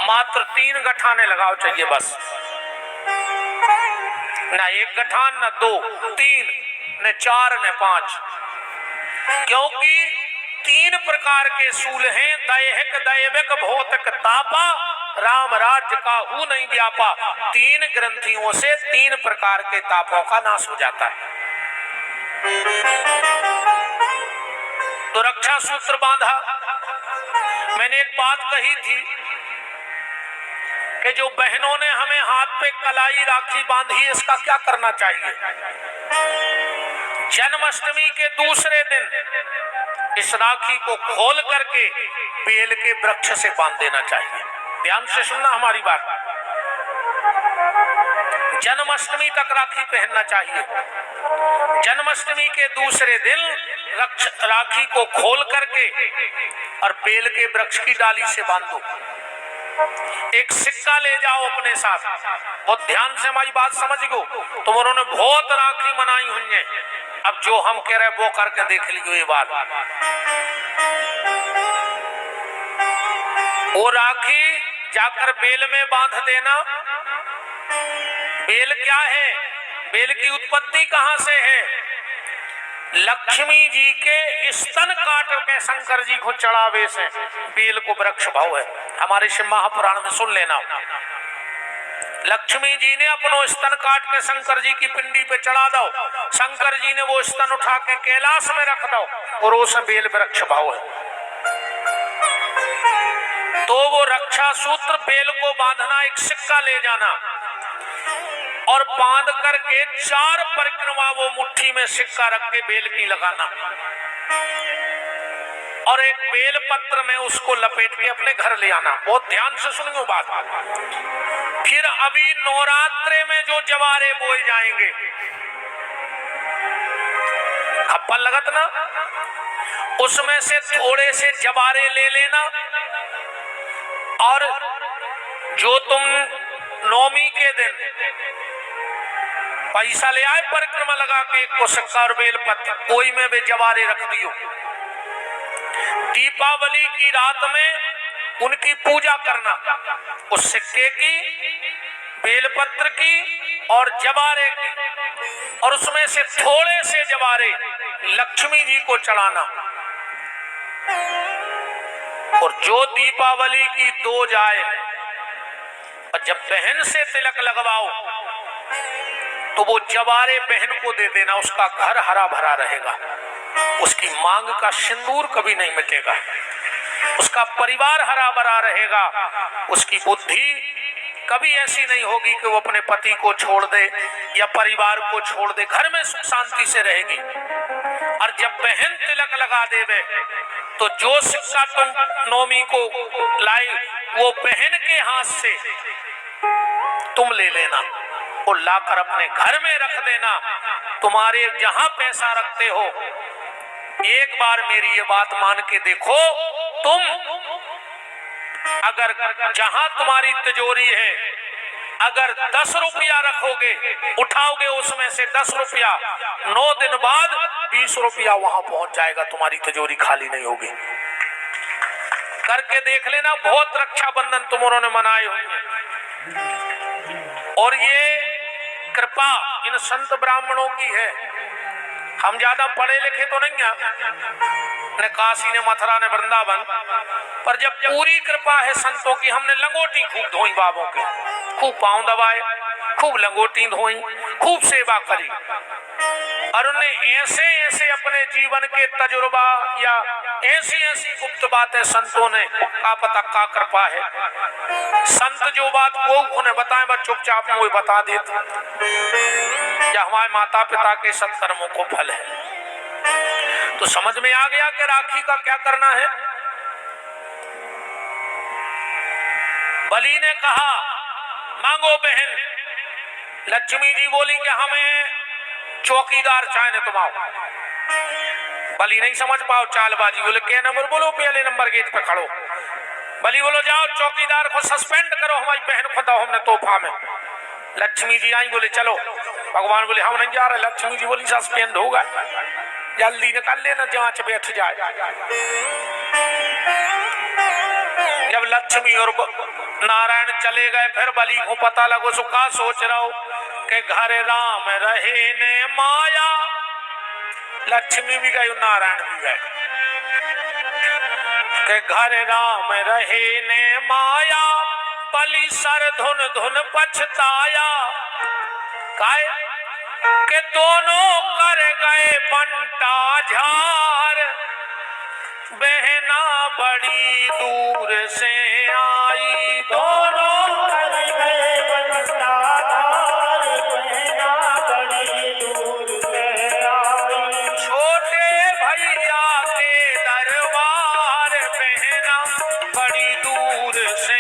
मात्र 3 गठाने लगाओ चाहिए बस, ना 1 गठान, ना 2, 3, न 4, न 5, क्योंकि 3 प्रकार के सूल हैं। दैहिक, दैविक, भौतिक, तापा, राम राज्य का हु नहीं व्यापा। 3 ग्रंथियों से 3 प्रकार के तापों का नाश हो जाता है। तो रक्षा सूत्र बांधा। मैंने एक बात कही थी कि जो बहनों ने हमें हाथ पे कलाई राखी बांधी, इसका क्या करना चाहिए? जन्माष्टमी के दूसरे दिन इस राखी को खोल करके बेल के वृक्ष से बांध देना चाहिए। ध्यान से सुनना हमारी बात। जन्माष्टमी तक राखी पहनना चाहिए। जन्माष्टमी के दूसरे दिन राखी को खोल करके और बेल के वृक्ष की डाली से बांधो। एक सिक्का ले जाओ अपने साथ। बहुत ध्यान से हमारी बात समझ गो। तुम उन्होंने बहुत राखी मनाई हुई है, अब जो हम कह रहे वो करके देख लियो ये बात। वो राखी जाकर बेल में बांध देना। बेल क्या है? बेल की उत्पत्ति कहां से है? लक्ष्मी जी के स्तन काट के शंकर जी को चढ़ावे से बेल को वृक्ष भाव है। हमारे शिव महापुराण में सुन लेना। लक्ष्मी जी ने अपनो स्तन काट के शंकर जी की पिंडी पे चढ़ा दो। शंकर जी ने वो स्तन उठा के कैलाश में रख दो और उस बेल वृक्ष भाव है। तो वो रक्षा सूत्र बेल को बांधना, एक सिक्का ले जाना और बांध करके 4 परिक्रमा वो मुट्ठी में सिक्का रख के बेल की लगाना और एक बेल पत्र में उसको लपेट के अपने घर ले आना। बहुत ध्यान से सुनियो बात। फिर अभी नवरात्रे में जो जवारे बोए जाएंगे, खप्पा लगत ना, उसमें से थोड़े से जवारे ले लेना और जो तुम नौमी के दिन पैसा ले आए परिक्रमा लगा के एक को सिक्का और बेल पत्र, कोई में भी जवारे रख दियो। दीपावली की रात में उनकी पूजा करना, उस सिक्के की, बेलपत्र की और जवारे की, और उसमें से थोड़े से जवारे लक्ष्मी जी को चढ़ाना। और जो दीपावली की 2 जाए और जब बहन से तिलक लगवाओ तो वो जवारे बहन को दे देना। उसका घर हरा भरा रहेगा, उसकी मांग का सिंदूर कभी नहीं मिटेगा, उसका परिवार हरा भरा रहेगा, उसकी बुद्धि कभी ऐसी नहीं होगी कि वो अपने पति को छोड़ दे या परिवार को छोड़ दे, घर में सुख शांति से रहेगी। और जब बहन तिलक लगा देवे तो जो सिक्का तुम नौमी को लाई वो बहन के हाथ से तुम ले लेना और लाकर अपने घर में रख देना। तुम्हारे जहां पैसा रखते हो, एक बार मेरी ये बात मान के देखो, तुम अगर जहां तुम्हारी तिजोरी है अगर 10 रुपया रखोगे, उठाओगे उसमें से 10 रुपया, 9 दिन बाद 20 रुपया वहां पहुंच जाएगा, तुम्हारी तिजोरी खाली नहीं होगी। करके देख लेना। बहुत रक्षाबंधन तुम उन्होंने मनाए हुए और ये कृपा इन संत ब्राह्मणों की है। हम ज्यादा पढ़े लिखे तो नहीं है, न काशी ने मथुरा ने वृंदावन, पर जब पूरी कृपा है संतों की, हमने लंगोटी खूब धोई बाबों की, खूब पांव दबाए, खूब लंगोटी धोई, खूब सेवा करी और उन्हें ऐसे ऐसे अपने जीवन के तजुर्बा या ऐसी ऐसी गुप्त बातें संतों ने का पता का कृपा है। संत जो बात को उन्हें बताए बस चुपचाप मुझे बता देते, या हमारे माता पिता के सत्कर्मों को फल है। तो समझ में आ गया कि राखी का क्या करना है। बलि ने कहा मांगो बहन। लक्ष्मी जी बोली कि हमें चौकीदार चाहिए, तुम आओ। बलि नहीं समझ पाओ चालबाजी, बोले क्या नंबर बोलो, पहले नंबर गेट पे खड़ो। बलि बोलो जाओ चौकीदार को सस्पेंड करो, हमारी बहन को दो हमने तोहफा में। लक्ष्मी जी आई, बोले चलो। भगवान बोले हम नहीं जा रहे। लक्ष्मी जी बोली सस्पेंड होगा, जल्दी निकाल लेना, जांच बैठ जाए। जब लक्ष्मी और चले गए। फिर बलि को पता लगो सो का सोच रहा हो कि घर राम रहे ने माया, लक्ष्मी भी गई नारायण भी गए, कि घर राम रहे ने माया, बलि सर धुन धुन पछताया। काय के दोनों कर गए बंटा झार, बहना बड़ी दूर से आई। दोनों कर गए बंटा झार, बहना बड़ी दूर से आई। छोटे भैया के दरबार, बहना बड़ी दूर से